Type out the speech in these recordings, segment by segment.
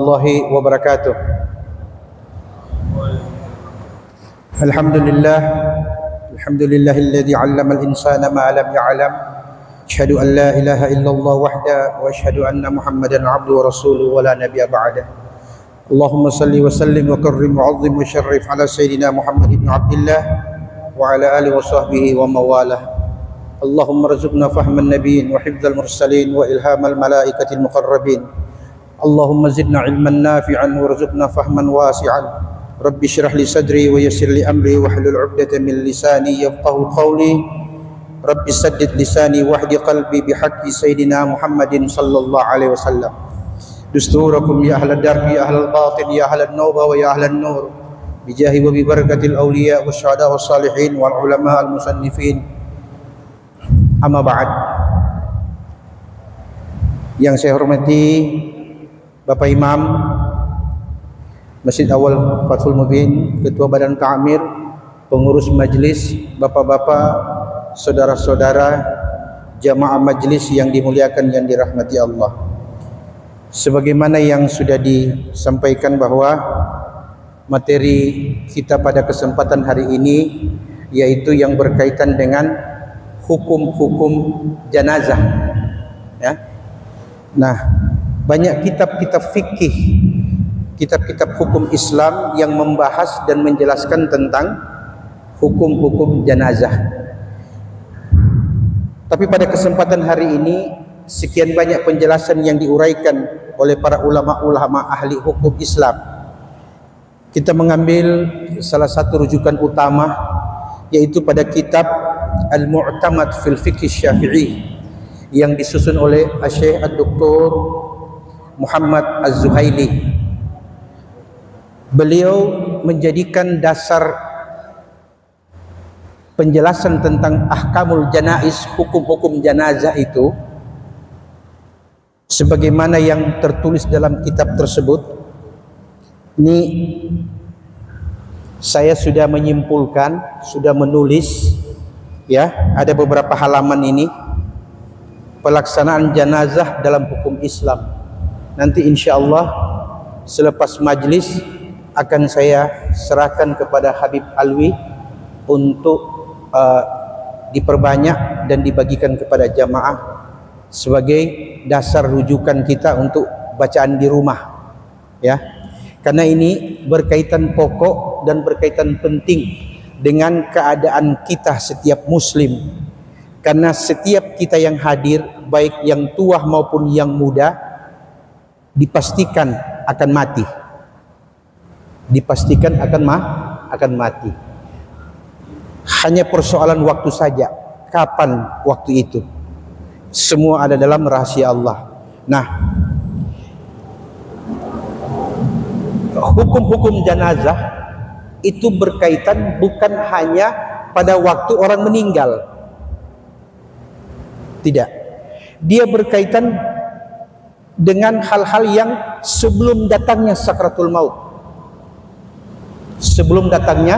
warahmatullahi wabarakatuh. Alhamdulillahilladzi 'allama al-insana ma lam ya'lam. Asyhadu an la ilaha illallah wahdahu wa asyhadu anna Muhammadan 'abduhu wa rasuluhu wa la nabiyya ba'dahu. Allahumma salli wa sallim wa karrim wa 'azzim wa syarrif ala sayyidina Muhammad ibn Abdillah wa ala alihi wa sahbihi wa mawalah. Allahumma rzuqna fahman nabiyyin wa hifdzal mursalin wa ilhamal malaikatil muqarrabin. Allahumma zidna ilman nafi'an warzuqna fahman wasi'an. Rabbi shrah li sadri wa yassir li amri wahlul 'uqdatam min lisani yafqahu qawli. Rabbi saddid lisani wahdi qalbi bihaqqi sayyidina Muhammadin sallallahu alaihi wasallam. Dusturakum ya ahlad darbi ya ahlal batin ya ahlal nawba wa ya ahlan nur. Bijahi wa bi barakatil awliya wasyuhada wassalihin wal ulama al musannifin. Amma ba'd. Yang saya hormati Bapak Imam Masjid Awal Fathul Mubin, Ketua Badan Ta'amir, pengurus majlis, bapak-bapak, saudara-saudara, jamaah majlis yang dimuliakan yang dirahmati Allah. Sebagaimana yang sudah disampaikan bahwa materi kita pada kesempatan hari ini yaitu yang berkaitan dengan hukum-hukum jenazah, ya. Nah, banyak kitab-kitab fikih, kitab-kitab hukum Islam yang membahas dan menjelaskan tentang hukum-hukum jenazah. Tapi pada kesempatan hari ini sekian banyak penjelasan yang diuraikan oleh para ulama-ulama ahli hukum Islam. Kita mengambil salah satu rujukan utama yaitu pada kitab Al-Mu'tamad fil Fiqh Syafi'i yang disusun oleh Syekh Dr. Muhammad Az-Zuhaili. Beliau menjadikan dasar penjelasan tentang ahkamul janaiz, hukum-hukum jenazah itu sebagaimana yang tertulis dalam kitab tersebut. Ini saya sudah menyimpulkan, sudah menulis, ya, ada beberapa halaman ini pelaksanaan jenazah dalam hukum Islam. Nanti insyaallah selepas majlis akan saya serahkan kepada Habib Alwi untuk diperbanyak dan dibagikan kepada jamaah sebagai dasar rujukan kita untuk bacaan di rumah, ya. Karena ini berkaitan pokok dan berkaitan penting dengan keadaan kita setiap muslim. Karena setiap kita yang hadir, baik yang tua maupun yang muda, dipastikan akan mati. Dipastikan akan mati. Hanya persoalan waktu saja. Kapan waktu itu? Semua ada dalam rahasia Allah. Nah, hukum-hukum jenazah itu berkaitan bukan hanya pada waktu orang meninggal. Tidak. Dia berkaitan dengan hal-hal yang sebelum datangnya sakratul maut. Sebelum datangnya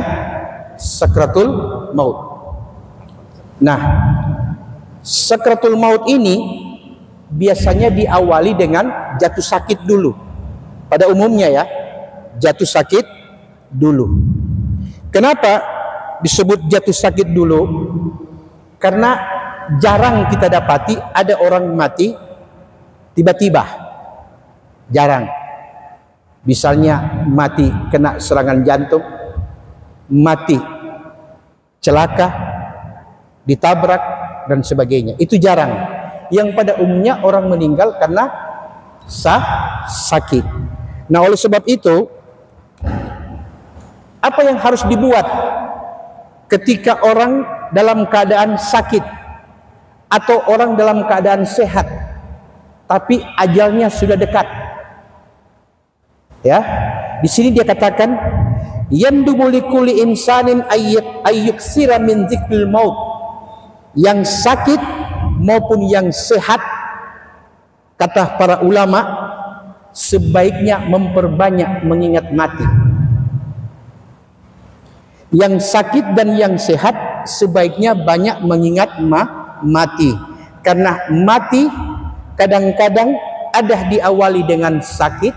sakratul maut. Nah, sakratul maut ini biasanya diawali dengan jatuh sakit dulu. Pada umumnya, ya, jatuh sakit dulu. Kenapa disebut jatuh sakit dulu? Karena jarang kita dapati ada orang mati tiba-tiba. Jarang. Misalnya mati kena serangan jantung, mati celaka, ditabrak dan sebagainya. Itu jarang. Yang pada umumnya orang meninggal karena sakit. Nah, oleh sebab itu, apa yang harus dibuat ketika orang dalam keadaan sakit atau orang dalam keadaan sehat tapi ajalnya sudah dekat? Ya, di sini dia katakan yandubu likulli insanin ayyuksira min dzikril maut. Yang sakit maupun yang sehat, kata para ulama, sebaiknya memperbanyak mengingat mati. Yang sakit dan yang sehat sebaiknya banyak mengingat mati. Karena mati kadang-kadang ada diawali dengan sakit,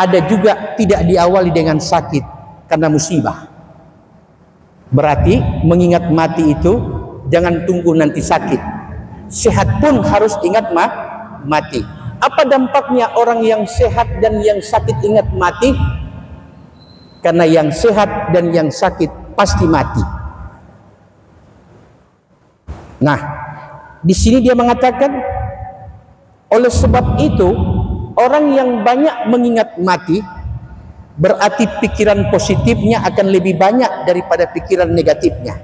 ada juga tidak diawali dengan sakit karena musibah. Berarti mengingat mati itu jangan tunggu nanti sakit. Sehat pun harus ingat mati. Apa dampaknya orang yang sehat dan yang sakit ingat mati? Karena yang sehat dan yang sakit pasti mati. Nah, di sini dia mengatakan, oleh sebab itu orang yang banyak mengingat mati berarti pikiran positifnya akan lebih banyak daripada pikiran negatifnya.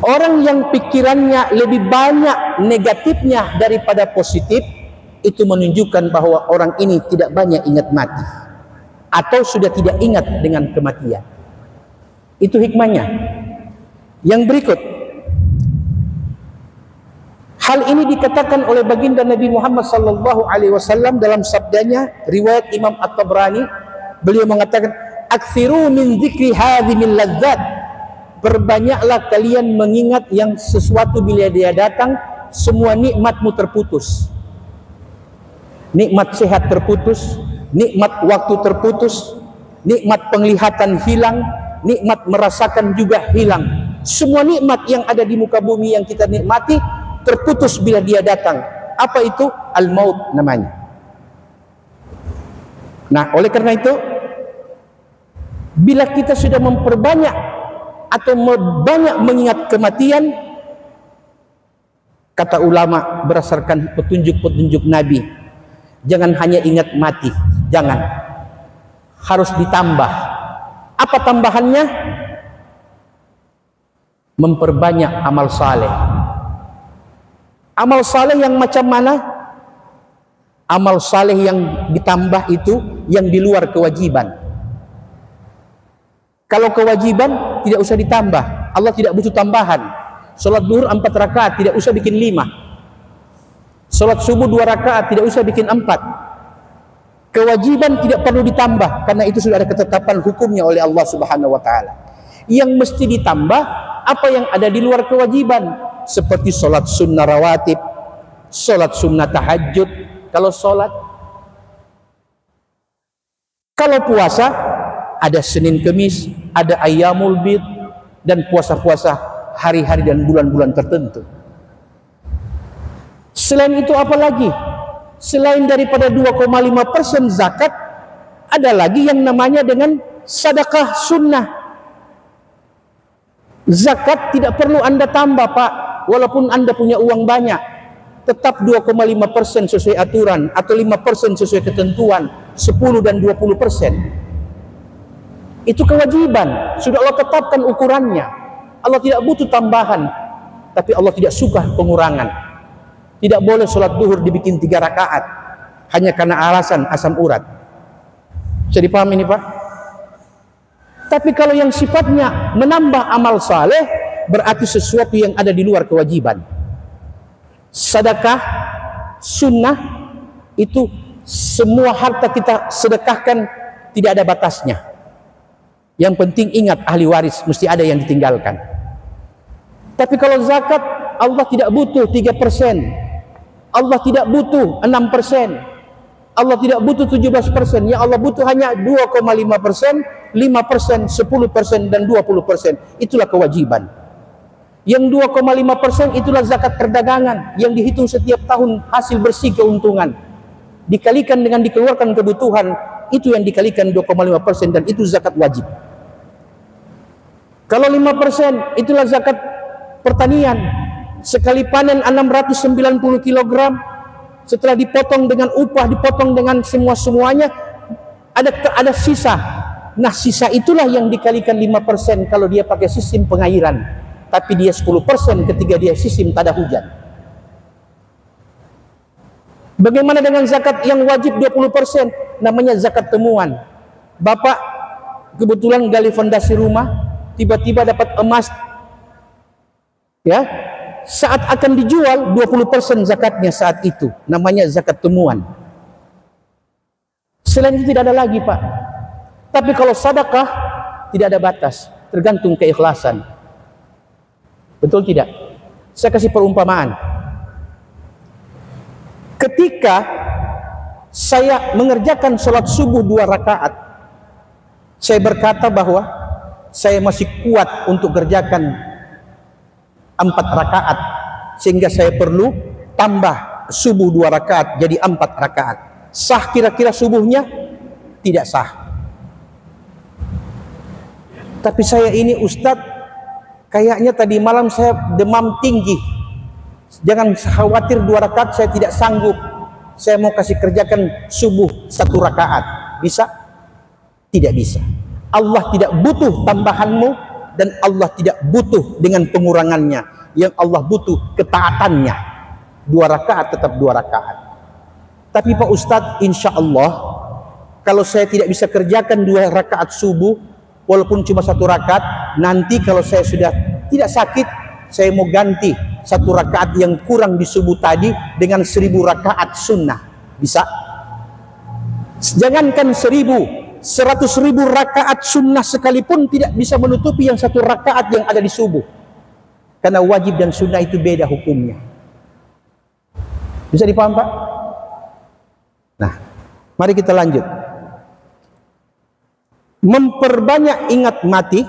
Orang yang pikirannya lebih banyak negatifnya daripada positif, itu menunjukkan bahwa orang ini tidak banyak ingat mati atau sudah tidak ingat dengan kematian. Itu hikmahnya. Yang berikut, hal ini dikatakan oleh baginda Nabi Muhammad sallallahu alaihi wasallam dalam sabdanya riwayat Imam At-Tabrani. Beliau mengatakan, "Aktsiru min dzikri hadhimil ladzat." Perbanyaklah kalian mengingat yang sesuatu bila dia datang, semua nikmatmu terputus. Nikmat sehat terputus, nikmat waktu terputus, nikmat penglihatan hilang, nikmat merasakan juga hilang. Semua nikmat yang ada di muka bumi yang kita nikmati terputus bila dia datang. Apa itu? Al-maut namanya. Nah, oleh karena itu, bila kita sudah memperbanyak atau banyak mengingat kematian, kata ulama berdasarkan petunjuk-petunjuk Nabi, jangan hanya ingat mati, jangan, harus ditambah. Apa tambahannya? Memperbanyak amal saleh. Amal saleh yang macam mana? Amal saleh yang ditambah itu yang di luar kewajiban. Kalau kewajiban tidak usah ditambah, Allah tidak butuh tambahan. Salat duhur 4 rakaat tidak usah bikin 5. Salat subuh 2 rakaat tidak usah bikin 4. Kewajiban tidak perlu ditambah karena itu sudah ada ketetapan hukumnya oleh Allah Subhanahu wa taala. Yang mesti ditambah apa yang ada di luar kewajiban, seperti salat sunnah rawatib, salat sunnah tahajud, kalau salat. Kalau puasa ada Senin Kemis, ada Ayyamul Bid, dan puasa-puasa hari-hari dan bulan-bulan tertentu. Selain itu apa lagi? Selain daripada 2,5% zakat, ada lagi yang namanya dengan sedekah sunnah. Zakat tidak perlu Anda tambah, Pak, walaupun Anda punya uang banyak. Tetap 2,5% sesuai aturan, atau 5% sesuai ketentuan, 10 dan 20%. Itu kewajiban, sudah Allah tetapkan ukurannya. Allah tidak butuh tambahan, tapi Allah tidak suka pengurangan. Tidak boleh sholat duhur dibikin 3 rakaat hanya karena alasan asam urat. Bisa dipahami ini, Pak? Tapi kalau yang sifatnya menambah amal saleh, berarti sesuatu yang ada di luar kewajiban. Sedekah sunnah itu semua harta kita sedekahkan, tidak ada batasnya. Yang penting ingat ahli waris, mesti ada yang ditinggalkan. Tapi kalau zakat, Allah tidak butuh 3%, Allah tidak butuh 6%, Allah tidak butuh 17%. Yang Allah butuh hanya 2,5%, 5%, 10%, dan 20%. Itulah kewajiban. Yang 2,5% itulah zakat perdagangan yang dihitung setiap tahun hasil bersih keuntungan, dikalikan dengan dikeluarkan kebutuhan, itu yang dikalikan 2,5%, dan itu zakat wajib. Kalau 5% itulah zakat pertanian. Sekali panen 690 kg, setelah dipotong dengan upah, dipotong dengan semuanya, ada sisa. Nah, sisa itulah yang dikalikan 5% kalau dia pakai sistem pengairan. Tapi dia 10% ketika dia sistem tada hujan. Bagaimana dengan zakat yang wajib 20%? Namanya zakat temuan. Bapak kebetulan gali fondasi rumah, tiba-tiba dapat emas, ya, saat akan dijual 20% zakatnya saat itu, namanya zakat temuan. Selain itu tidak ada lagi, Pak. Tapi kalau sedekah tidak ada batas, tergantung keikhlasan. Betul tidak? Saya kasih perumpamaan. Ketika saya mengerjakan sholat subuh 2 rakaat, saya berkata bahwa saya masih kuat untuk kerjakan 4 rakaat, sehingga saya perlu tambah subuh 2 rakaat jadi 4 rakaat. Sah kira-kira subuhnya? Tidak sah. Tapi saya ini Ustadz, kayaknya tadi malam saya demam tinggi, jangan khawatir 2 rakaat saya tidak sanggup, saya mau kasih kerjakan subuh 1 rakaat. Bisa? Tidak bisa. Allah tidak butuh tambahanmu, dan Allah tidak butuh dengan pengurangannya. Yang Allah butuh ketaatannya. 2 rakaat tetap 2 rakaat. Tapi Pak Ustadz, insya Allah kalau saya tidak bisa kerjakan 2 rakaat subuh, walaupun cuma 1 rakaat, nanti kalau saya sudah tidak sakit, saya mau ganti 1 rakaat yang kurang di subuh tadi dengan 1000 rakaat sunnah. Bisa? Jangankan 1000, 100.000 rakaat sunnah sekalipun tidak bisa menutupi yang 1 rakaat yang ada di subuh. Karena wajib dan sunnah itu beda hukumnya. Bisa dipaham Pak? Nah, mari kita lanjut. Memperbanyak ingat mati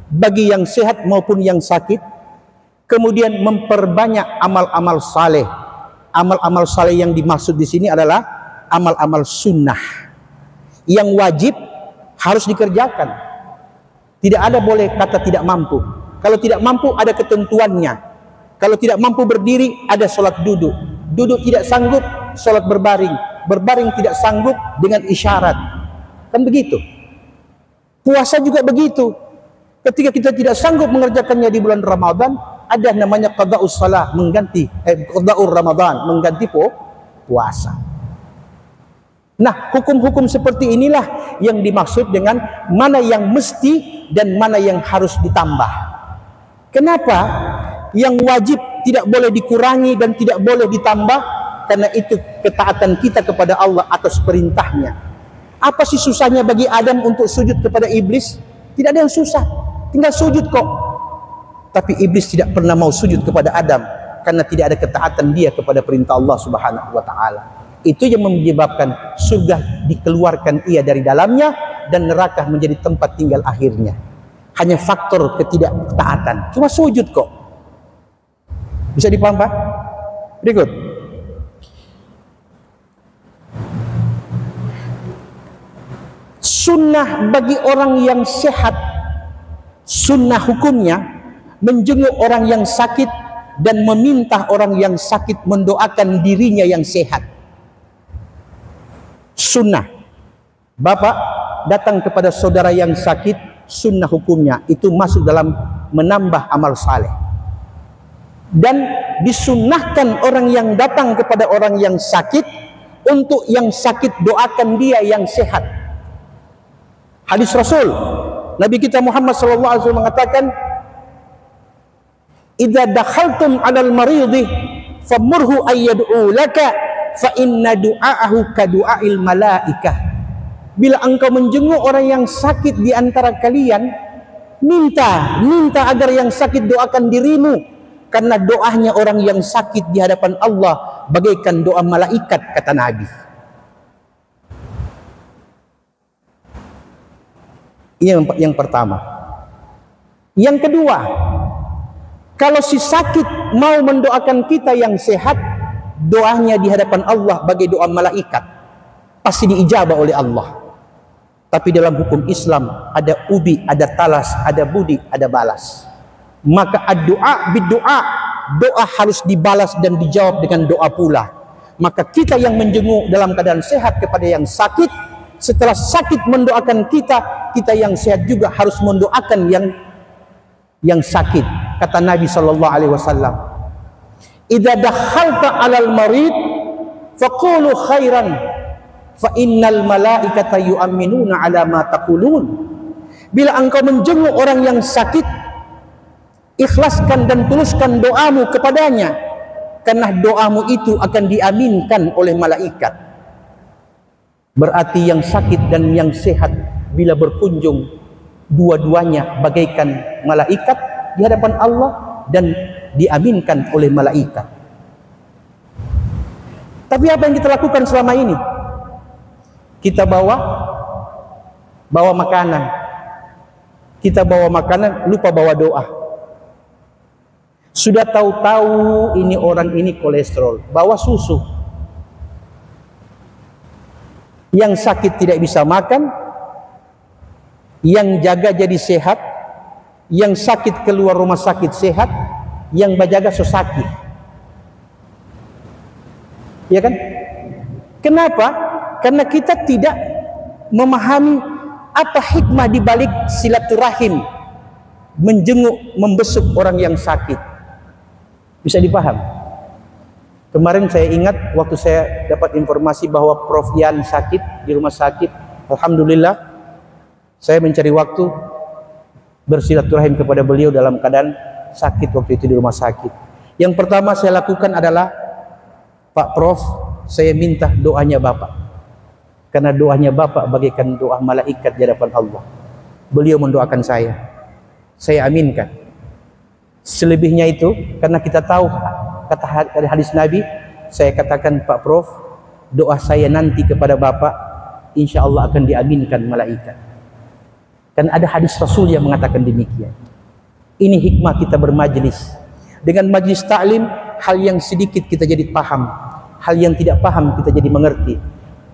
bagi yang sehat maupun yang sakit. Kemudian memperbanyak amal-amal saleh. Amal-amal saleh yang dimaksud di sini adalah amal-amal sunnah yang wajib harus dikerjakan. Tidak ada boleh kata tidak mampu. Kalau tidak mampu ada ketentuannya. Kalau tidak mampu berdiri ada sholat duduk. Duduk tidak sanggup, sholat berbaring. Berbaring tidak sanggup dengan isyarat. Kan begitu. Puasa juga begitu. Ketika kita tidak sanggup mengerjakannya di bulan Ramadan, ada namanya qada'us salah, mengganti qada'ur Ramadan, mengganti puasa. Nah, hukum-hukum seperti inilah yang dimaksud dengan mana yang mesti dan mana yang harus ditambah. Kenapa? Yang wajib tidak boleh dikurangi dan tidak boleh ditambah, karena itu ketaatan kita kepada Allah atas perintahnya. Apa sih susahnya bagi Adam untuk sujud kepada iblis? Tidak ada yang susah, tinggal sujud kok. Tapi iblis tidak pernah mau sujud kepada Adam karena tidak ada ketaatan dia kepada perintah Allah Subhanahu wa taala. Itu yang menyebabkan surga dikeluarkan ia dari dalamnya dan neraka menjadi tempat tinggal akhirnya. Hanya faktor ketidaktaatan. Cuma sujud kok. Bisa dipaham Pak? Berikut. Sunnah bagi orang yang sehat, sunnah hukumnya menjenguk orang yang sakit dan meminta orang yang sakit mendoakan dirinya yang sehat. Sunnah. Bapak datang kepada saudara yang sakit, sunnah hukumnya itu masuk dalam menambah amal saleh. Dan disunnahkan orang yang datang kepada orang yang sakit, untuk yang sakit doakan dia yang sehat. Hadis Rasul Nabi kita Muhammad SAW mengatakan, idza dakhaltum 'alal maridi famurhu ayyad'u laka fa inna du'aahu ka du'ail malaikah. Bila engkau menjenguk orang yang sakit di antara kalian, minta agar yang sakit doakan dirimu, karena doanya orang yang sakit di hadapan Allah bagaikan doa malaikat, kata Nabi. Ini yang pertama. Yang kedua, kalau si sakit mau mendoakan kita yang sehat, doanya di hadapan Allah bagai doa malaikat, pasti diijabah oleh Allah. Tapi dalam hukum Islam ada ubi, ada talas, ada budi, ada balas. Maka ad-du'a bid-du'a, doa harus dibalas dan dijawab dengan doa pula. Maka kita yang menjenguk dalam keadaan sehat kepada yang sakit, setelah sakit mendoakan kita yang sehat juga harus mendoakan yang sakit. Kata Nabi sallallahu alaihi wasallam, "Idza dakhalta 'alal marid faqulu khairan fa innal malaikata yu'minuna 'ala ma taqulun." Bila engkau menjenguk orang yang sakit, ikhlaskan dan tuluskan doamu kepadanya, karena doamu itu akan diaminkan oleh malaikat. Berarti yang sakit dan yang sehat bila berkunjung, dua-duanya bagaikan malaikat di hadapan Allah dan diaminkan oleh malaikat. Tapi apa yang kita lakukan selama ini? Kita bawa makanan. Kita bawa makanan, lupa bawa doa. Sudah tahu-tahu ini orang ini kolesterol, bawa susu. Yang sakit tidak bisa makan, yang jaga jadi sehat, yang sakit keluar rumah sakit sehat, yang berjaga sakit. Ya kan? Kenapa? Karena kita tidak memahami apa hikmah di balik silaturahim, menjenguk, membesuk orang yang sakit. Bisa dipaham? Kemarin saya ingat waktu saya dapat informasi bahwa Prof. Yan sakit di rumah sakit. Alhamdulillah saya mencari waktu bersilaturahim kepada beliau dalam keadaan sakit waktu itu di rumah sakit. Yang pertama saya lakukan adalah, Pak Prof, saya minta doanya Bapak. Karena doanya Bapak bagaikan doa malaikat di hadapan Allah. Beliau mendoakan saya aminkan. Selebihnya itu, karena kita tahu kata hadis Nabi, saya katakan, Pak Prof, doa saya nanti kepada Bapak, insya Allah akan diaminkan malaikat. Dan ada hadis Rasul yang mengatakan demikian. Ini hikmah kita bermajlis. Dengan majlis ta'lim, hal yang sedikit kita jadi paham, hal yang tidak paham kita jadi mengerti.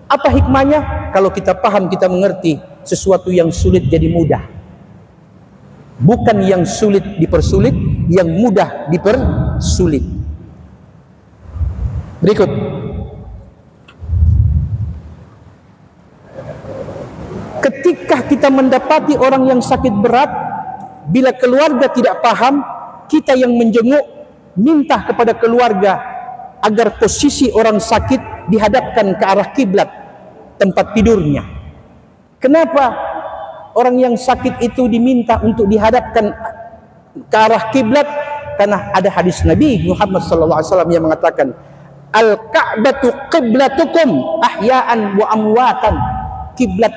Apa hikmahnya? Kalau kita paham, kita mengerti, sesuatu yang sulit jadi mudah. Bukan yang sulit dipersulit, yang mudah dipersulit. Berikut. Ketika kita mendapati orang yang sakit berat, bila keluarga tidak paham, kita yang menjenguk, minta kepada keluarga agar posisi orang sakit dihadapkan ke arah kiblat tempat tidurnya. Kenapa orang yang sakit itu diminta untuk dihadapkan ke arah kiblat? Karena ada hadis Nabi Muhammad SAW yang mengatakan, Al-Ka'batu qiblatukum ahya'an wa amwatan. Kiblat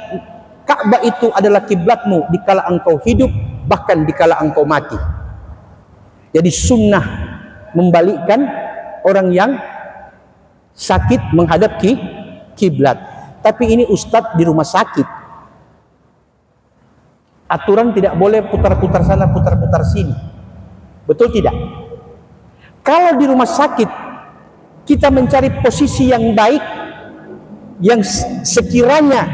Ka'bah itu adalah kiblatmu dikala engkau hidup, bahkan dikala engkau mati. Jadi sunnah membalikkan orang yang sakit menghadap kiblat. Tapi ini ustadz di rumah sakit. Aturan tidak boleh putar-putar sana, putar-putar sini. Betul tidak? Kalau di rumah sakit kita mencari posisi yang baik, yang sekiranya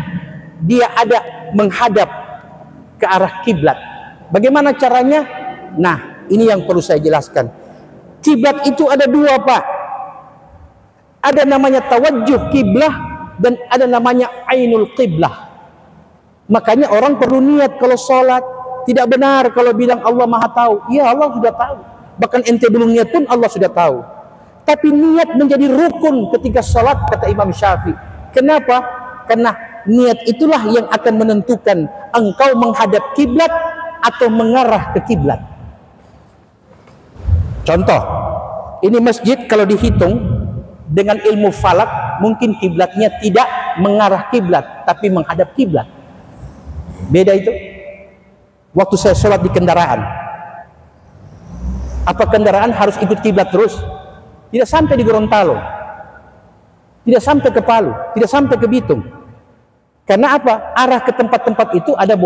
dia ada menghadap ke arah kiblat. Bagaimana caranya? Nah, ini yang perlu saya jelaskan. Kiblat itu ada dua, Pak. Ada namanya tawajjuh kiblah dan ada namanya ainul qiblah. Makanya orang perlu niat kalau sholat. Tidak benar kalau bilang Allah Maha tahu. Ya, Allah sudah tahu. Bahkan ente belum niat pun Allah sudah tahu. Tapi niat menjadi rukun ketika sholat, kata Imam Syafi'i. Kenapa? Karena niat itulah yang akan menentukan engkau menghadap kiblat atau mengarah ke kiblat. Contoh, ini masjid kalau dihitung dengan ilmu falak, mungkin kiblatnya tidak mengarah kiblat, tapi menghadap kiblat. Beda itu. Waktu saya sholat di kendaraan, apa kendaraan harus ikut kiblat terus? Tidak sampai di Gorontalo, tidak sampai ke Palu, tidak sampai ke Bitung. Karena apa? Arah ke tempat-tempat itu ada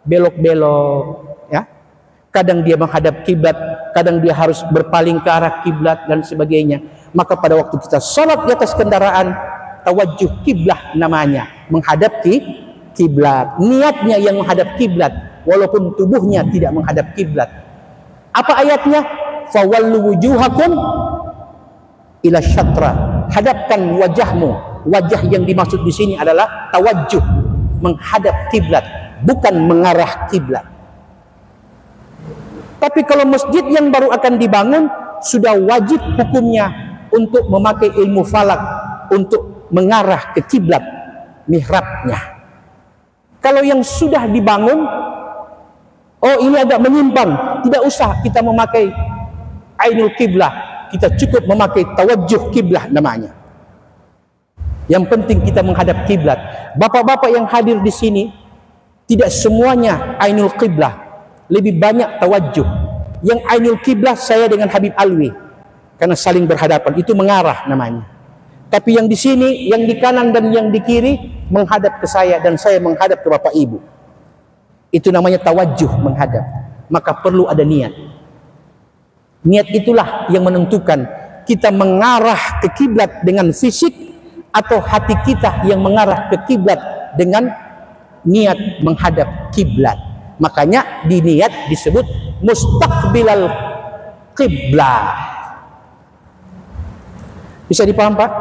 belok-belok, ya. Kadang dia menghadap kiblat, kadang dia harus berpaling ke arah kiblat dan sebagainya. Maka pada waktu kita sholat di atas kendaraan, tawajjuh kiblah namanya, menghadap kiblat. Niatnya yang menghadap kiblat, walaupun tubuhnya tidak menghadap kiblat. Apa ayatnya? Fawallu wujuhakum ila syatra. Hadapkan wajahmu. Wajah yang dimaksud di sini adalah tawajjuh, menghadap kiblat, bukan mengarah kiblat. Tapi kalau masjid yang baru akan dibangun, sudah wajib hukumnya untuk memakai ilmu falak untuk mengarah ke kiblat mihrabnya. Kalau yang sudah dibangun, oh ini agak menyimpang, tidak usah kita memakai ainul kiblah, kita cukup memakai tawajjuh kiblah namanya. Yang penting kita menghadap kiblat. Bapak-bapak yang hadir di sini, tidak semuanya ainul kiblah, lebih banyak tawajjuh. Yang ainul kiblah saya dengan Habib Alwi, karena saling berhadapan, itu mengarah namanya. Tapi yang di sini, yang di kanan dan yang di kiri menghadap ke saya dan saya menghadap ke Bapak Ibu. Itu namanya tawajjuh, menghadap. Maka perlu ada niat. Niat itulah yang menentukan kita mengarah ke kiblat dengan fisik atau hati kita yang mengarah ke kiblat dengan niat menghadap kiblat. Makanya di niat disebut mustaqbilal qiblah. Bisa dipaham, Pak?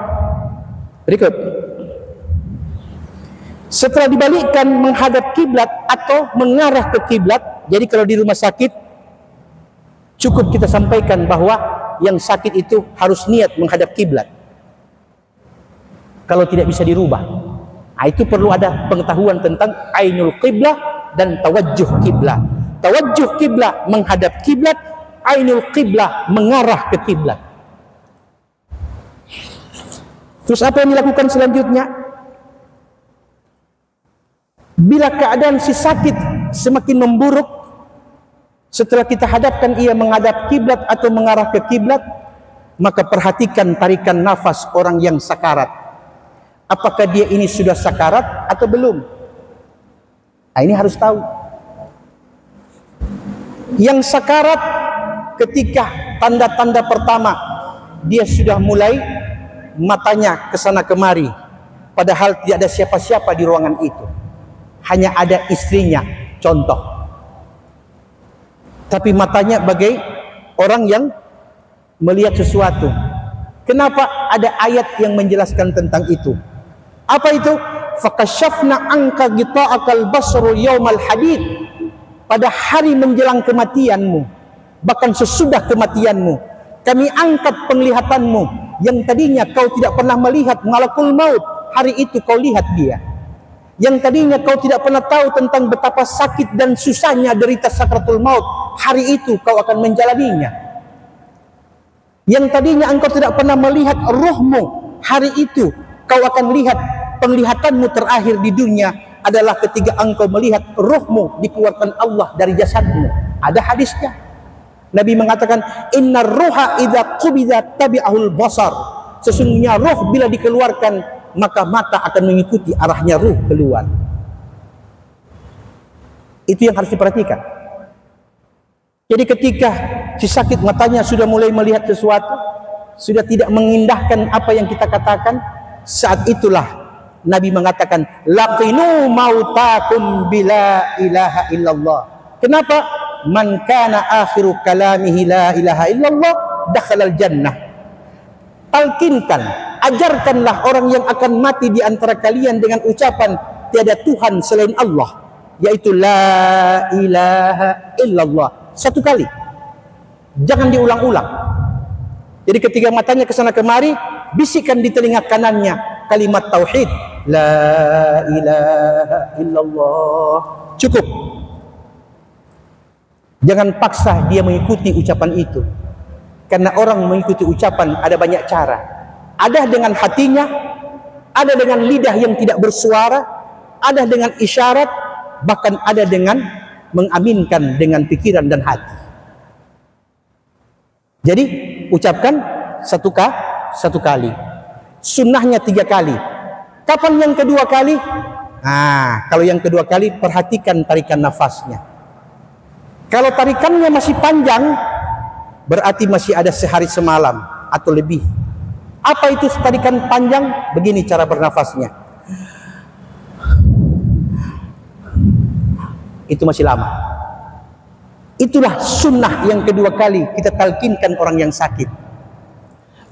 Berikut. Setelah dibalikkan menghadap kiblat atau mengarah ke kiblat, jadi kalau di rumah sakit cukup kita sampaikan bahwa yang sakit itu harus niat menghadap kiblat. Kalau tidak bisa dirubah. Nah, itu perlu ada pengetahuan tentang ainul qiblah dan tawajjuh kiblah. Tawajjuh kiblah menghadap kiblat, ainul qiblah mengarah ke kiblat. Terus apa yang dilakukan selanjutnya? Bila keadaan si sakit semakin memburuk, setelah kita hadapkan ia menghadap kiblat atau mengarah ke kiblat, maka perhatikan tarikan nafas orang yang sakarat. Apakah dia ini sudah sakarat atau belum? Nah, ini harus tahu. Yang sakarat ketika tanda-tanda pertama, dia sudah mulai matanya kesana kemari, padahal tidak ada siapa-siapa di ruangan itu, hanya ada istrinya, contoh. Tapi matanya bagai orang yang melihat sesuatu. Kenapa? Ada ayat yang menjelaskan tentang itu. Apa itu? Fakashafna anka gita'akal basrul yawmal hadid. Pada hari menjelang kematianmu, bahkan sesudah kematianmu, kami angkat penglihatanmu. Yang tadinya kau tidak pernah melihat malakul maut, hari itu kau lihat dia. Yang tadinya kau tidak pernah tahu tentang betapa sakit dan susahnya derita sakratul maut, hari itu kau akan menjalaninya. Yang tadinya engkau tidak pernah melihat ruhmu, hari itu kau akan lihat. Penglihatanmu terakhir di dunia adalah ketika engkau melihat ruhmu dikeluarkan Allah dari jasadmu. Ada hadisnya. Nabi mengatakan, innar ruha idza qubida tabi'ahul basar. Sesungguhnya ruh bila dikeluarkan, maka mata akan mengikuti arahnya ruh keluar. Itu yang harus diperhatikan. Jadi ketika si sakit matanya sudah mulai melihat sesuatu, sudah tidak mengindahkan apa yang kita katakan, saat itulah Nabi mengatakan, laqinu mautakum bila ilaha illallah. Kenapa? Man kana akhiru kalamihi la ilaha illallah dakhalal jannah. Talkinkan, ajarkanlah orang yang akan mati di antara kalian dengan ucapan tiada Tuhan selain Allah, yaitu la ilaha illallah. Satu kali. Jangan diulang-ulang. Jadi ketika matanya kesana kemari, bisikan di telinga kanannya kalimat tauhid, la ilaha illallah. Cukup. Jangan paksa dia mengikuti ucapan itu. Karena orang mengikuti ucapan ada banyak cara. Ada dengan hatinya, ada dengan lidah yang tidak bersuara, ada dengan isyarat, bahkan ada dengan mengaminkan dengan pikiran dan hati. Jadi ucapkan satu kali. Sunnahnya 3 kali. Kapan yang kedua kali? Nah, kalau yang kedua kali perhatikan tarikan nafasnya. Kalau tarikannya masih panjang, berarti masih ada sehari semalam atau lebih. Apa itu tarikan panjang? Begini cara bernafasnya. Itu masih lama. Itulah sunnah yang kedua kali kita talkinkan orang yang sakit.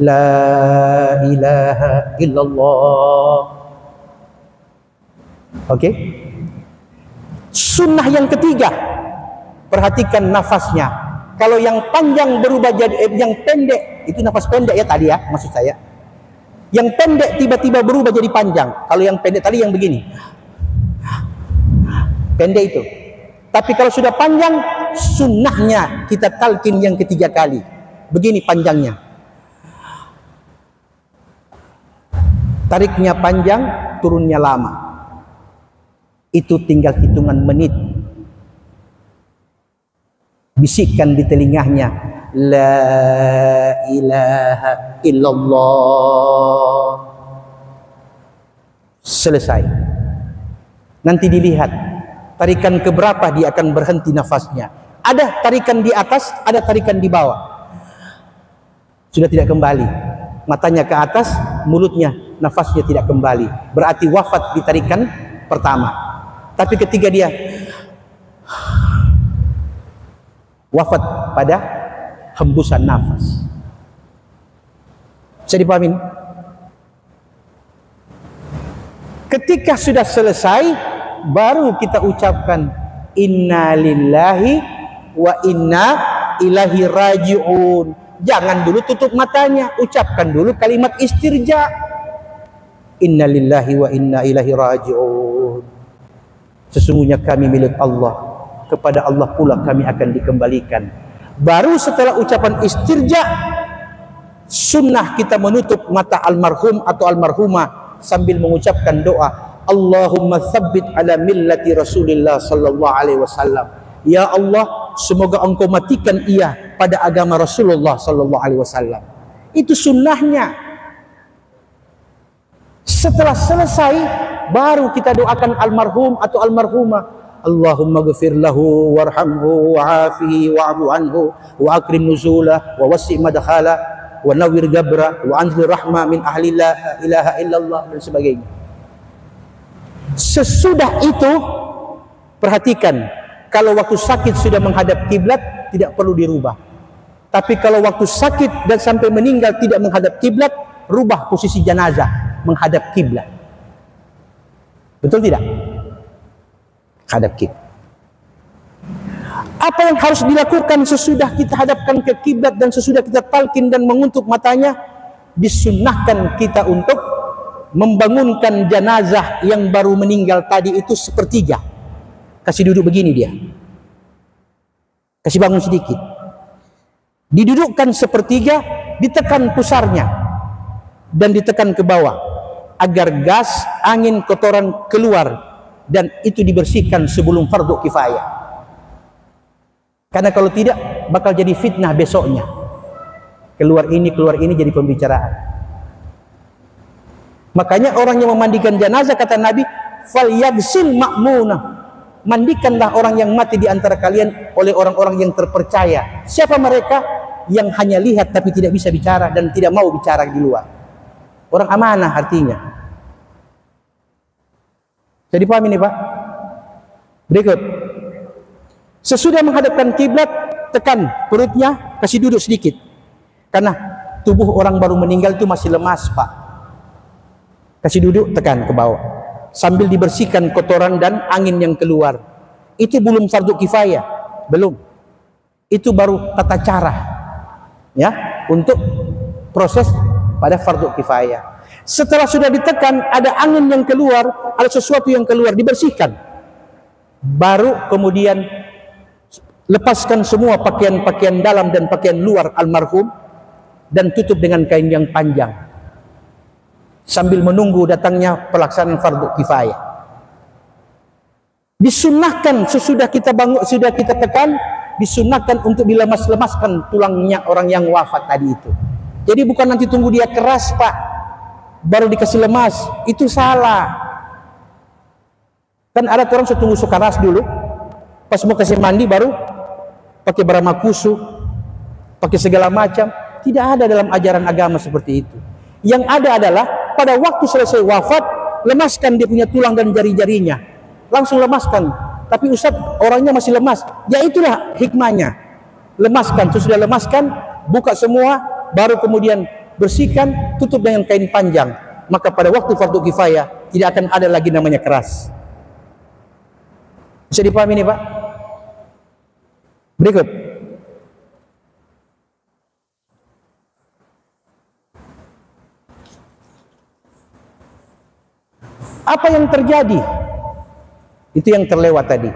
La ilaha illallah. Oke? Sunnah yang ketiga, perhatikan nafasnya. Kalau yang panjang berubah jadi yang pendek, itu nafas pendek ya tadi ya, maksud saya. Yang pendek tiba-tiba berubah jadi panjang. Kalau yang pendek tadi yang begini. Pendek itu. Tapi kalau sudah panjang, sunnahnya kita talkin yang ketiga kali. Begini panjangnya. Tariknya panjang, turunnya lama. Itu tinggal hitungan menit. Bisikkan di telinganya, La ilaha illallah. Selesai. Nanti dilihat tarikan keberapa dia akan berhenti nafasnya. Ada tarikan di atas, ada tarikan di bawah. Sudah tidak kembali. Matanya ke atas, mulutnya, nafasnya tidak kembali. Berarti wafat di tarikan pertama. Tapi ketika dia wafat pada hembusan nafas. Bisa dipahami? Ketika sudah selesai, baru kita ucapkan inna lillahi wa inna ilaihi raji'un. Jangan dulu tutup matanya, ucapkan dulu kalimat istirja. Inna lillahi wa inna ilaihi raji'un. Sesungguhnya kami milik Allah, kepada Allah pula kami akan dikembalikan. Baru setelah ucapan istirja, sunnah kita menutup mata almarhum atau almarhumah sambil mengucapkan doa, Allahumma tsabbit ala millati Rasulillah sallallahu alaihi wasallam. Ya Allah, semoga engkau matikan ia pada agama Rasulullah sallallahu alaihi wasallam. Itu sunnahnya. Setelah selesai, baru kita doakan almarhum atau almarhumah. Allahumma ghfir lahu warhamhu wa'afihi wa'fu anhu wa akrim nuzulah wa wasi' madkhala wa nawwir gabra wa anzil rahmah min ahli la ilaha illallah dan sebagainya. Sesudah itu perhatikan, kalau waktu sakit sudah menghadap kiblat tidak perlu dirubah. Tapi kalau waktu sakit dan sampai meninggal tidak menghadap kiblat, rubah posisi jenazah menghadap kiblat. Betul tidak? Hadap kiblat. Apa yang harus dilakukan sesudah kita hadapkan ke kiblat dan sesudah kita talqin dan menguntup matanya? Disunnahkan kita untuk membangunkan jenazah yang baru meninggal tadi itu sepertiga. Kasih duduk begini dia. Kasih bangun sedikit. Didudukkan sepertiga, ditekan pusarnya dan ditekan ke bawah agar gas, angin, kotoran keluar, dan itu dibersihkan sebelum fardu kifayah. Karena kalau tidak bakal jadi fitnah besoknya. Keluar ini jadi pembicaraan. Makanya orang yang memandikan jenazah, kata Nabi, falyagsil ma'munah. Mandikanlah orang yang mati di antara kalian oleh orang-orang yang terpercaya. Siapa mereka? Yang hanya lihat tapi tidak bisa bicara dan tidak mau bicara di luar. Orang amanah artinya. Jadi paham ini Pak? Berikut. Sesudah menghadapkan kiblat, tekan perutnya, kasih duduk sedikit. Karena tubuh orang baru meninggal itu masih lemas Pak. Kasih duduk, tekan ke bawah. Sambil dibersihkan kotoran dan angin yang keluar. Itu belum fardu kifayah. Belum. Itu baru tata cara. Ya, untuk proses pada fardu kifayah. Setelah sudah ditekan, ada angin yang keluar, ada sesuatu yang keluar, dibersihkan. Baru kemudian lepaskan semua pakaian-pakaian dalam dan pakaian luar almarhum dan tutup dengan kain yang panjang. Sambil menunggu datangnya pelaksanaan fardu kifayah. Disunnahkan sesudah kita bangun, sudah kita tekan, disunnahkan untuk dilemas-lemaskan tulangnya orang yang wafat tadi itu. Jadi bukan nanti tunggu dia keras Pak, baru dikasih lemas, itu salah. Kan ada orang setunggu keras dulu, pas mau kasih mandi baru pakai beramakusu, pakai segala macam. Tidak ada dalam ajaran agama seperti itu. Yang ada adalah pada waktu selesai wafat, lemaskan dia punya tulang dan jari-jarinya, langsung lemaskan. Tapi Ustaz, orangnya masih lemas. Ya itulah hikmahnya. Lemaskan, sesudah lemaskan, buka semua, baru kemudian bersihkan, tutup dengan kain panjang. Maka pada waktu fardu kifayah tidak akan ada lagi namanya keras. Bisa dipahami ini Pak? Berikut. Apa yang terjadi? Itu yang terlewat tadi.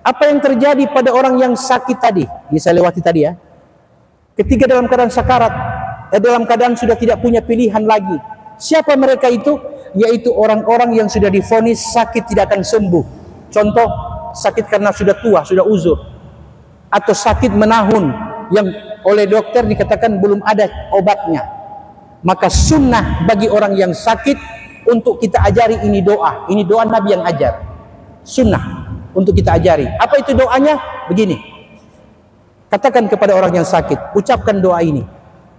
Apa yang terjadi pada orang yang sakit tadi? Ini saya lewati tadi ya. Ketika dalam keadaan sakarat, dalam keadaan sudah tidak punya pilihan lagi. Siapa mereka itu? Yaitu orang-orang yang sudah divonis sakit tidak akan sembuh. Contoh, sakit karena sudah tua, sudah uzur. Atau sakit menahun yang oleh dokter dikatakan belum ada obatnya, maka sunnah bagi orang yang sakit untuk kita ajari ini doa. Ini doa Nabi yang ajar, sunnah untuk kita ajari. Apa itu doanya? Begini, katakan kepada orang yang sakit, ucapkan doa ini: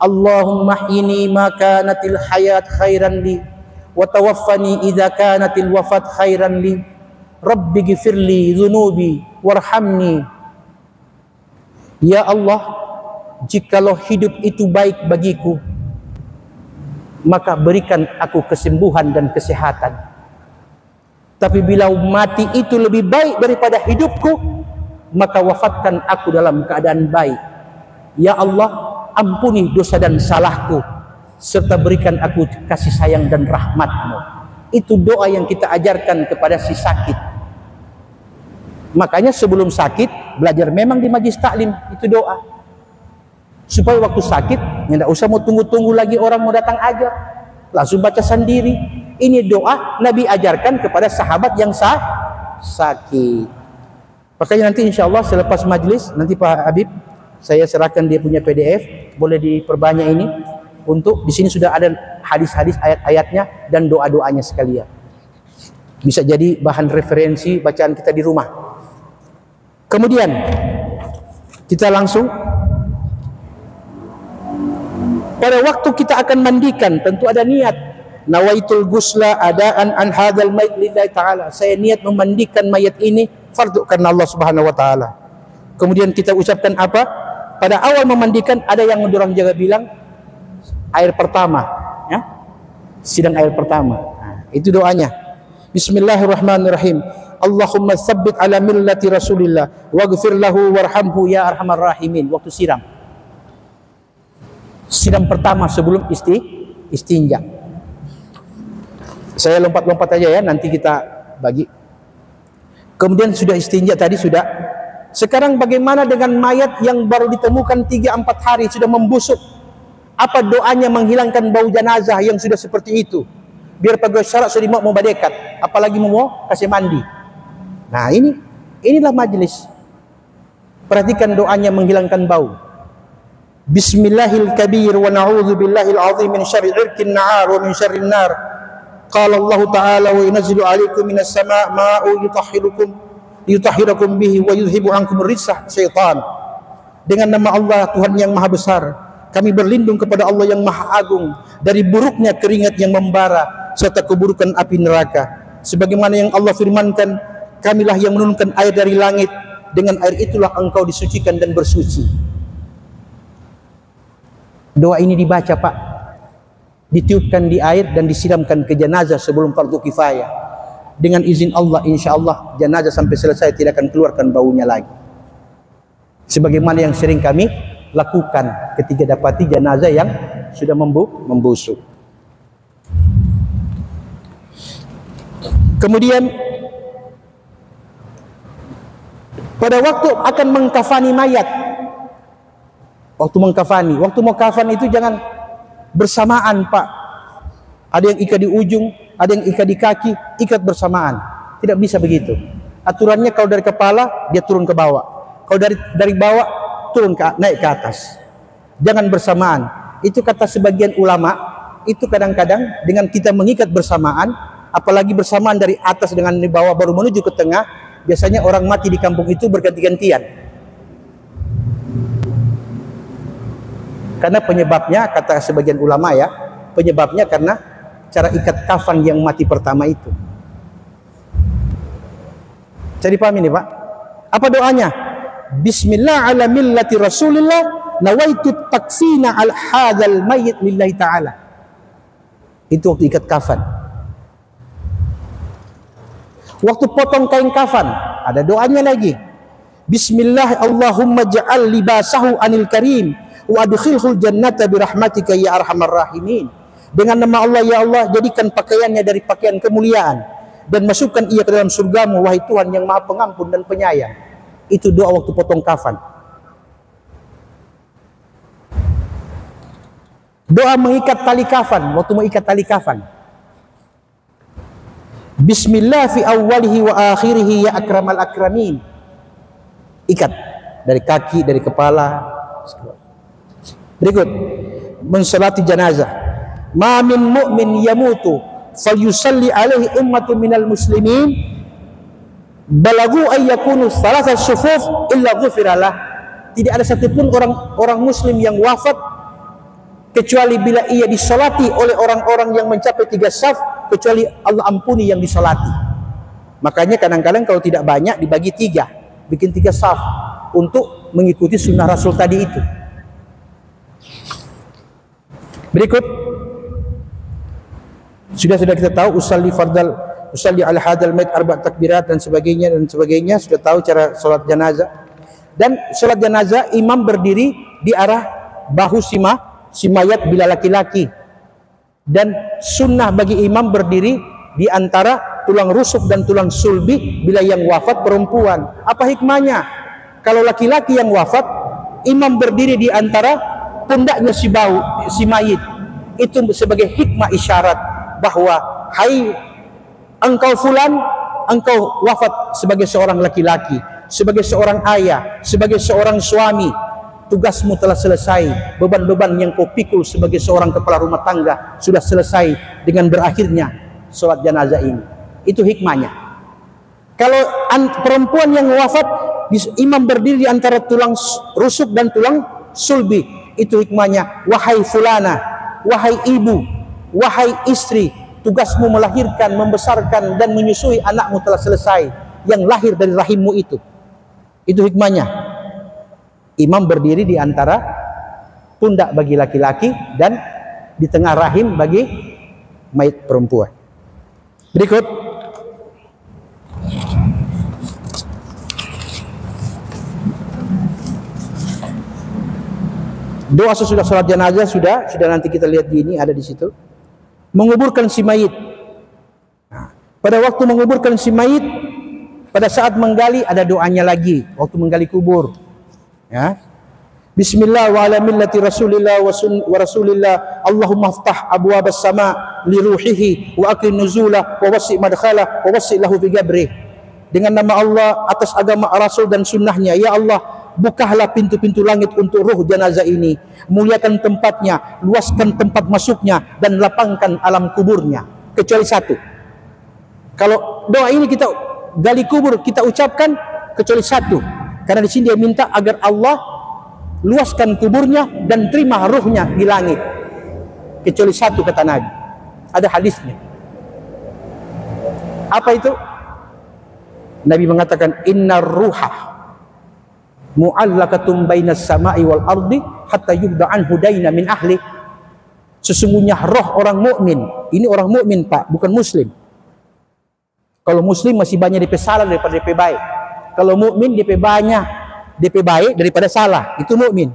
Allahumma ini maka natil hayat khairan li, wa tawaffani idza kanatil wafat khairan li, rabbi ghfirli dzunubi warhamni. Ya Allah, jikalau hidup itu baik bagiku, maka berikan aku kesembuhan dan kesehatan. Tapi bila mati itu lebih baik daripada hidupku, maka wafatkan aku dalam keadaan baik. Ya Allah, ampuni dosa dan salahku, serta berikan aku kasih sayang dan rahmat-Mu. Itu doa yang kita ajarkan kepada si sakit. Makanya sebelum sakit, belajar memang di majlis taklim, itu doa. Supaya waktu sakit, tidak usah mau tunggu-tunggu lagi orang mau datang ajar, langsung baca sendiri. Ini doa Nabi ajarkan kepada sahabat yang sakit. Makanya nanti insya Allah selepas majlis, nanti Pak Habib, saya serahkan dia punya PDF, boleh diperbanyak ini. Untuk di sini sudah ada hadis-hadis, ayat-ayatnya dan doa-doanya sekalian. Bisa jadi bahan referensi bacaan kita di rumah. Kemudian kita langsung pada waktu kita akan mandikan, tentu ada niat. Nawaitul gusla adaan an hadzal mayit lillahi ta'ala. Saya niat memandikan mayat ini fardu karena Allah Subhanahu wa taala. Kemudian kita ucapkan apa? Pada awal memandikan ada yang orang jaga bilang air pertama, ya. Sidang air pertama. Nah, itu doanya. Bismillahirrahmanirrahim. Allahumma tsabbit ala millati Rasulillah waghfir lahu warhamhu ya arhamar rahimin. Waktu siram. Siram pertama sebelum istinja. Saya lompat-lompat aja ya, nanti kita bagi. Kemudian sudah istinja tadi sudah. Sekarang bagaimana dengan mayat yang baru ditemukan 3-4 hari sudah membusuk? Apa doanya menghilangkan bau jenazah yang sudah seperti itu? Biar pegawai syarat sudah mau badekat, apalagi mau kasih mandi. Nah, inilah majlis. Perhatikan doanya menghilangkan bau. Bismillahil kabir wa na'udzu billahil azim min syarri irkin na'ar wa min syarrin nar. Qala Allah Ta'ala wa yunazzilu 'alaikum minas sama' ma'u yutahhirakum bihi wa yuzhibu 'ankum rijsa syaitan. Dengan nama Allah Tuhan yang Maha Besar, kami berlindung kepada Allah yang Maha Agung dari buruknya keringat yang membara serta keburukan api neraka. Sebagaimana yang Allah firmankan, kamilah yang menurunkan air dari langit, dengan air itulah engkau disucikan dan bersuci. Doa ini dibaca Pak, ditiupkan di air dan disiramkan ke jenazah sebelum fardu kifayah. Dengan izin Allah, insya Allah jenazah sampai selesai tidak akan keluarkan baunya lagi. Sebagaimana yang sering kami lakukan ketika dapati jenazah yang sudah membusuk. Kemudian pada waktu akan mengkafani mayat, waktu mau kafan itu jangan bersamaan Pak. Ada yang ikat di ujung, ada yang ikat di kaki, ikat bersamaan. Tidak bisa begitu. Aturannya kalau dari kepala dia turun ke bawah, kalau dari bawah turun naik ke atas. Jangan bersamaan. Itu kata sebagian ulama. Itu kadang-kadang dengan kita mengikat bersamaan, apalagi bersamaan dari atas dengan di bawah baru menuju ke tengah, biasanya orang mati di kampung itu berganti-gantian. Karena penyebabnya, kata sebagian ulama ya, penyebabnya karena cara ikat kafan yang mati pertama itu. Jadi paham ini Pak? Apa doanya? Bismillah ala millati Rasulillah nawaitu taksina al hadzal mayyit lillahi ta'ala. Itu waktu ikat kafan. Waktu potong kain kafan ada doanya lagi. Bismillah Allahumma ja'al libasahu anil karim wa adkhilhul jannata birahmatika ya arhamar rahimin. Dengan nama Allah, ya Allah, jadikan pakaiannya dari pakaian kemuliaan dan masukkan ia ke dalam surgamu, wahai Tuhan yang Maha Pengampun dan Penyayang. Itu doa waktu potong kafan. Doa mengikat tali kafan, waktu mengikat tali kafan. Bismillah fi awwalihi wa akhirihi ya akramal akramin. Ikat dari kaki, dari kepala. Berikut, mensalati janazah. Ma min mu'min yamutu falyusalli alaihi ummatun minal muslimin balagu ay yakunu thalatha sufuf illa ghufiralah. Tidak ada satupun orang muslim yang wafat kecuali bila ia disolati oleh orang-orang yang mencapai 3 saf, kecuali Allah ampuni yang disolati. Makanya kadang-kadang kalau tidak banyak dibagi 3, bikin 3 saf untuk mengikuti sunnah Rasul tadi itu. Berikut, sudah kita tahu usalli ala hadal mayit 4 takbirat dan sebagainya, sudah tahu cara solat janazah. Dan solat janazah imam berdiri di arah bahu si mayat bila laki-laki, dan sunnah bagi imam berdiri di antara tulang rusuk dan tulang sulbi bila yang wafat perempuan. Apa hikmahnya? Kalau laki-laki yang wafat, imam berdiri di antara pundaknya si mayit. Itu sebagai hikmah isyarat bahwa hai engkau fulan, engkau wafat sebagai seorang laki-laki, sebagai seorang ayah, sebagai seorang suami. Tugasmu telah selesai. Beban-beban yang kau pikul sebagai seorang kepala rumah tangga sudah selesai dengan berakhirnya sholat janazah ini. Itu hikmahnya. Kalau perempuan yang wafat, imam berdiri di antara tulang rusuk dan tulang sulbi. Itu hikmahnya. Wahai fulana, wahai ibu, wahai istri, tugasmu melahirkan, membesarkan dan menyusui anakmu telah selesai, yang lahir dari rahimmu itu. Itu hikmahnya. Imam berdiri di antara pundak bagi laki-laki dan di tengah rahim bagi mayit perempuan. Berikut, doa sesudah sholat jenazah sudah nanti kita lihat di ini ada di situ. Menguburkan si mayit. Nah, pada waktu menguburkan si mayit, pada saat menggali ada doanya lagi waktu menggali kubur. Ya. Bismillah wa ala millati Rasulillah wa Rasulillah. Allahumma aftah abwabas sama li ruhihi wa akrim nuzulah wa wasi' madkhalah wa wasi' lahu fi qabrih. Dengan nama Allah, atas agama Rasul dan sunnahnya, ya Allah, bukalah pintu-pintu langit untuk ruh jenazah ini, muliakan tempatnya, luaskan tempat masuknya dan lapangkan alam kuburnya. Kecuali satu. Kalau doa ini kita gali kubur kita ucapkan kecuali satu. Karena di sini dia minta agar Allah luaskan kuburnya dan terima ruhnya di langit. Kecuali satu kata Nabi. Ada hadisnya. Apa itu? Nabi mengatakan innar ruha mu'allaqatum bainas sama'i wal ardi hatta yubda anhu daina min ahli. Sesungguhnya roh orang mukmin, ini orang mukmin Pak, bukan muslim. Kalau muslim masih banyak DP salah daripada DP baik. Kalau mukmin DP banyak, DP baik daripada salah. Itu mukmin.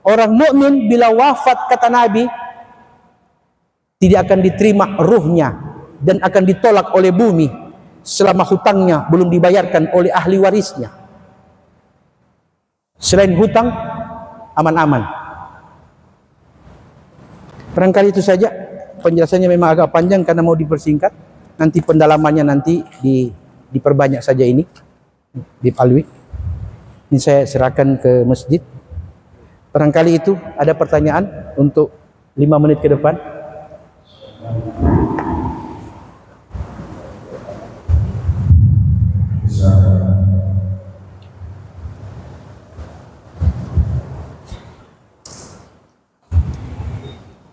Orang mukmin bila wafat kata Nabi tidak akan diterima ruhnya dan akan ditolak oleh bumi selama hutangnya belum dibayarkan oleh ahli warisnya. Selain hutang, aman-aman. Barangkali itu saja. Penjelasannya memang agak panjang karena mau dipersingkat. Nanti pendalamannya nanti diperbanyak saja ini. Bib Alwi. Ini saya serahkan ke masjid. Barangkali itu ada pertanyaan untuk 5 menit ke depan.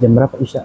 Jam berapa Isya?